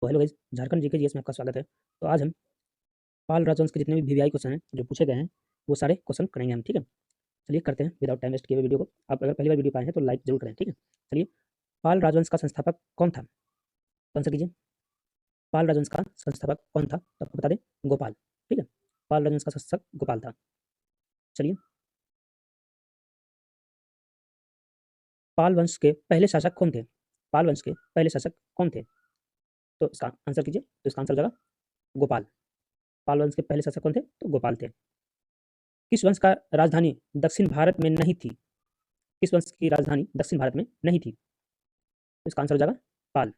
तो hello guys, Jharkhand GK GS में आपका स्वागत है। तो आज हम पाल राजवंश के जितने भी वीवीआई क्वेश्चन हैं जो पूछे गए हैं वो सारे क्वेश्चन करेंगे हम, ठीक है। चलिए करते हैं विदाउट टाइम वेस्ट किए हुए वीडियो को। आप अगर पहली बार वीडियो पाए हैं तो लाइक जरूर करें, ठीक है। चलिए, पाल राजवंश का संस्थापक कौन था? आंसर कीजिए। पाल राजवंश का संस्थापक कौन था? तो आपको बता दें, गोपाल, ठीक है। पाल राजवंश का संस्थापक गोपाल था। चलिए, पाल वंश के पहले शासक कौन थे? पाल वंश के पहले शासक कौन थे? तो इसका आंसर कीजिए। तो इसका आंसर हो जाएगा गोपाल। पाल वंश के पहले शासक कौन थे? तो गोपाल थे। किस वंश का राजधानी दक्षिण भारत में नहीं थी? किस वंश की राजधानी दक्षिण भारत में नहीं थी? तो इसका आंसर हो जाएगा पाल।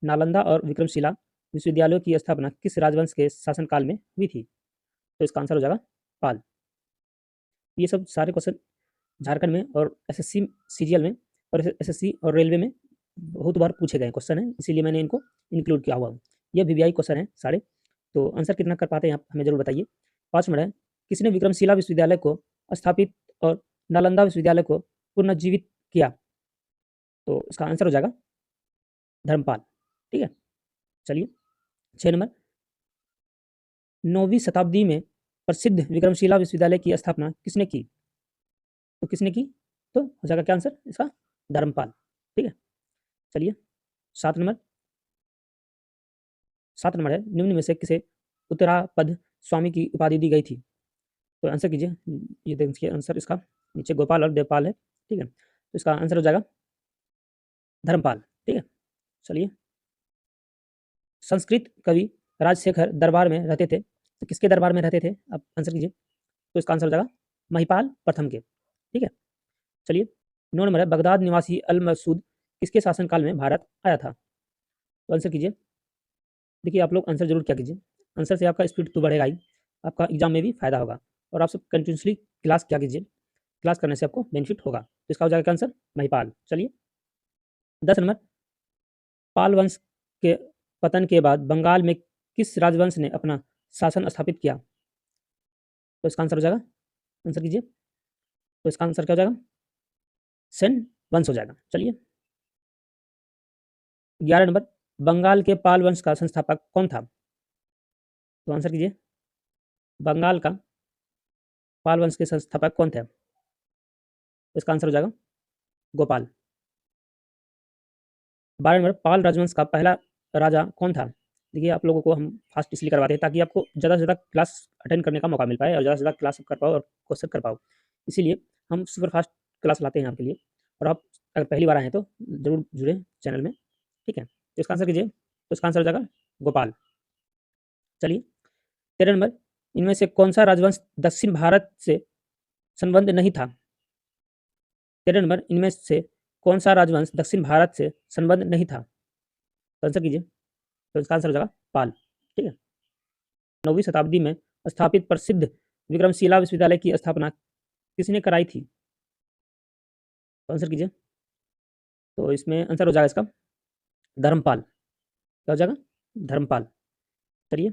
नालंदा और विक्रमशिला विश्वविद्यालयों की स्थापना किस राजवंश के शासनकाल में हुई थी? तो इसका आंसर हो जाएगा पाल। ये सब सारे क्वेश्चन झारखंड में और एसएससी सीजीएल में और एसएससी और रेलवे में बहुत बार पूछे गए क्वेश्चन हैं, इसीलिए मैंने इनको इंक्लूड किया हुआ हूँ। ये वीवीआई क्वेश्चन है सारे। तो आंसर कितना कर पाते हैं आप हमें जरूर बताइए। 5 मिनट है। किसने विक्रमशिला विश्वविद्यालय को स्थापित और नालंदा विश्वविद्यालय को पुनर्जीवित किया? तो इसका आंसर हो जाएगा धर्मपाल, ठीक है। चलिए, 6 नंबर। 9वीं शताब्दी में प्रसिद्ध विक्रमशिला विश्वविद्यालय की स्थापना किसने की? तो किसने की? तो हो जाएगा क्या आंसर इसका? धर्मपाल, ठीक है। चलिए, 7 नंबर। 7 नंबर है, निम्न में से किसे उत्तरापद स्वामी की उपाधि दी गई थी? तो आंसर कीजिए। ये देखिए आंसर इसका, नीचे गोपाल और देवपाल है, ठीक है। तो इसका आंसर हो जाएगा धर्मपाल, ठीक है। चलिए, संस्कृत कवि राजशेखर दरबार में रहते थे, तो किसके दरबार में रहते थे? आप आंसर कीजिए। तो इसका आंसर हो जाएगा महिपाल प्रथम के, ठीक है। चलिए, 9 नंबर है, बगदाद निवासी अल मसूद किसके शासनकाल में भारत आया था? तो आंसर कीजिए। देखिए, आप लोग आंसर जरूर क्या कीजिए, आंसर से आपका स्पीड तो बढ़ेगा ही, आपका एग्जाम में भी फायदा होगा। और आप सब कंटिन्यूसली क्लास क्या कीजिए, क्लास करने से आपको बेनिफिट होगा। तो इसका हो जाएगा आंसर महिपाल। चलिए, 10 नंबर। पाल वंश के पतन के बाद बंगाल में किस राजवंश ने अपना शासन स्थापित किया? तो इसका आंसर हो जाएगा, आंसर कीजिए। तो इसका आंसर क्या हो जाएगा? सेन वंश हो जाएगा। चलिए, 11 नंबर। बंगाल के पाल वंश का संस्थापक कौन था? तो आंसर कीजिए। बंगाल का पाल वंश के संस्थापक कौन थे? इसका आंसर हो जाएगा गोपाल। 12 नंबर। पाल राजवंश का पहला राजा कौन था? देखिए, आप लोगों को हम फास्ट इसलिए करवाते हैं ताकि आपको ज़्यादा से ज़्यादा क्लास अटेंड करने का मौका मिल पाए और ज़्यादा से ज़्यादा क्लास कर पाओ और क्वेश्चन कर पाओ। इसीलिए हम सुपर फास्ट क्लास लाते हैं आपके लिए। और आप अगर पहली बार आए हैं तो ज़रूर जुड़ें चैनल में, ठीक है। तो इसका आंसर कीजिए। तो इसका आंसर हो जाएगा गोपाल। चलिए, 13 नंबर। इनमें से कौन सा राजवंश दक्षिण भारत से संबंध नहीं था? 13 नंबर। इनमें से कौन सा राजवंश दक्षिण भारत से संबंध नहीं था? तो आंसर कीजिए। तो इसका आंसर हो जाएगा पाल, ठीक है। 9वीं शताब्दी में स्थापित प्रसिद्ध विक्रमशिला विश्वविद्यालय की स्थापना किसने कराई थी? तो आंसर कीजिए। तो इसमें आंसर हो जाएगा इसका धर्मपाल। क्या हो जाएगा? धर्मपाल। चलिए,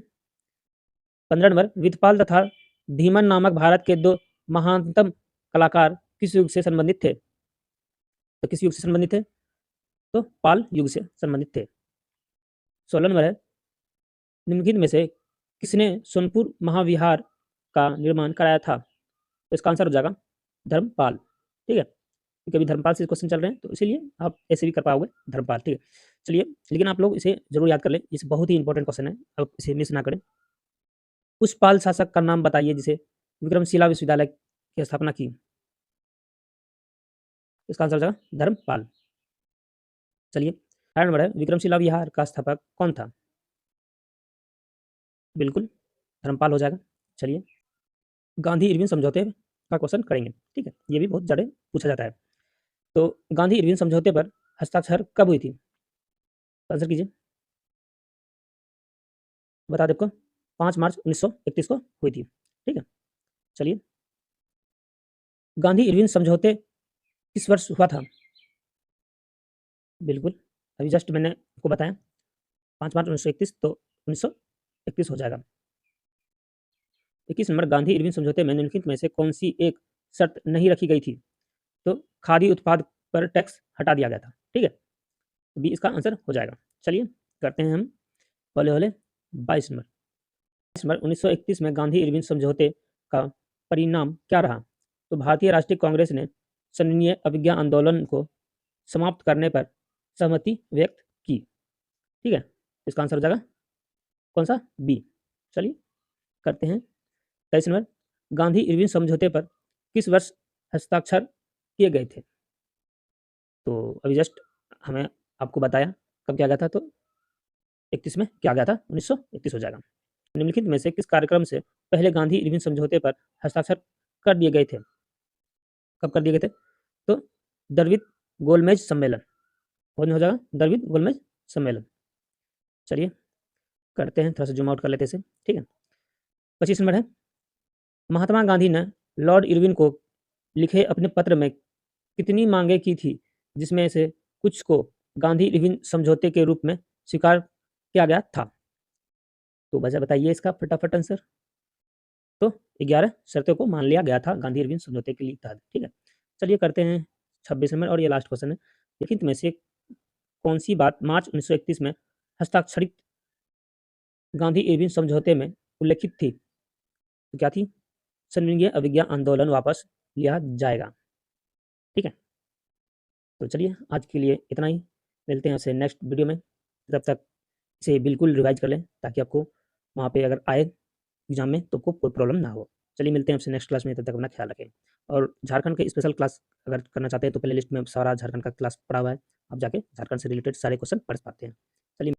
15 नंबर। विधपाल तथा धीमन नामक भारत के दो महानतम कलाकार किस युग से संबंधित थे? तो किस युग से संबंधित थे? तो पाल युग से संबंधित थे। 16 नंबर है, निम्नलिखित में से किसने सोनपुर महाविहार का निर्माण कराया था? तो इसका आंसर हो जाएगा धर्मपाल, ठीक है। क्योंकि अभी धर्मपाल से क्वेश्चन चल रहे हैं तो इसीलिए आप ऐसे भी कर पाओगे धर्मपाल, ठीक है। चलिए, लेकिन आप लोग इसे जरूर याद कर लें, इसे बहुत ही इंपॉर्टेंट क्वेश्चन है, आप इसे मिस ना करें। उस पाल शासक का नाम बताइए जिसे विक्रमशिला विश्वविद्यालय की स्थापना की। इसका आंसर हो जाएगा धर्मपाल। चलिए, 18 नंबर है, विक्रमशिला विहार का स्थापक कौन था? बिल्कुल धर्मपाल हो जाएगा। चलिए, गांधी इरविन समझौते का क्वेश्चन करेंगे, ठीक है। ये भी बहुत ज़्यादा पूछा जाता है। तो गांधी इरविन समझौते पर हस्ताक्षर कब हुई थी? आंसर कीजिए। बता दें आपको, 5 मार्च 1931 को हुई थी, ठीक है। चलिए, गांधी इरविन समझौते किस वर्ष हुआ था? बिल्कुल, अभी जस्ट मैंने आपको बताया 5 मार्च 1931, तो 1931 हो जाएगा। 21 नंबर। गांधी इरविन समझौते में निम्नलिखित में से कौन सी एक शर्त नहीं रखी गई थी? तो खादी उत्पाद पर टैक्स हटा दिया गया था, ठीक है। बी इसका आंसर हो जाएगा। चलिए, करते हैं हम हौले-हौले 22 नंबर। 1931 में गांधी इरविन समझौते का परिणाम क्या रहा? तो भारतीय राष्ट्रीय कांग्रेस ने सन्यासीय अवज्ञा आंदोलन को समाप्त करने पर सहमति व्यक्त की। ठीक है, इसका आंसर हो जाएगा कौन सा? बी। चलिए करते हैं 23 नंबर। गांधी इरविन समझौते पर किस वर्ष हस्ताक्षर किए गए थे? तो अभी जस्ट हमें आपको बताया कब किया गया था, तो 31 में किया गया था, 1931 हो जाएगा। निम्नलिखित में से किस कार्यक्रम से पहले गांधी इरविन समझौते पर हस्ताक्षर कर दिए गए थे? कब कर दिए गए थे? तो दरविद गोलमेज सम्मेलन। कौन हो जाएगा? दरविद गोलमेज सम्मेलन। चलिए करते हैं, थोड़ा सा जूम आउट कर लेते हैं इसे। ठीक है, 25 नंबर है। महात्मा गांधी ने लॉर्ड इरविन को लिखे अपने पत्र में कितनी मांगे की थी, जिसमें से कुछ को गांधी इरविन समझौते के रूप में स्वीकार किया गया था? तो वजह बताइए इसका फटाफट आंसर। तो 11 शर्तों को मान लिया गया था गांधी इरविन समझौते के लिए तहत। ठीक है, चलिए करते हैं 26 नंबर, और ये लास्ट क्वेश्चन है। निम्नलिखित में से कौन सी बात मार्च 1931 में हस्ताक्षरित गांधी इरविन समझौते में उल्लेखित थी? तो क्या थी? सन्यासीय अवज्ञा आंदोलन वापस लिया जाएगा। ठीक है, तो चलिए आज के लिए इतना ही। मिलते हैं आपसे नेक्स्ट वीडियो में। तब तक इसे बिल्कुल रिवाइज कर लें ताकि आपको वहाँ पे अगर आए एग्जाम में तो आपको कोई प्रॉब्लम ना हो। चलिए मिलते हैं आपसे नेक्स्ट क्लास में, तब तक अपना ख्याल रखें। और झारखंड के स्पेशल क्लास अगर करना चाहते हैं तो प्ले लिस्ट में सारा झारखंड का क्लास पड़ा हुआ है, आप जाके झारखंड से रिलेटेड सारे क्वेश्चन पढ़ पाते हैं।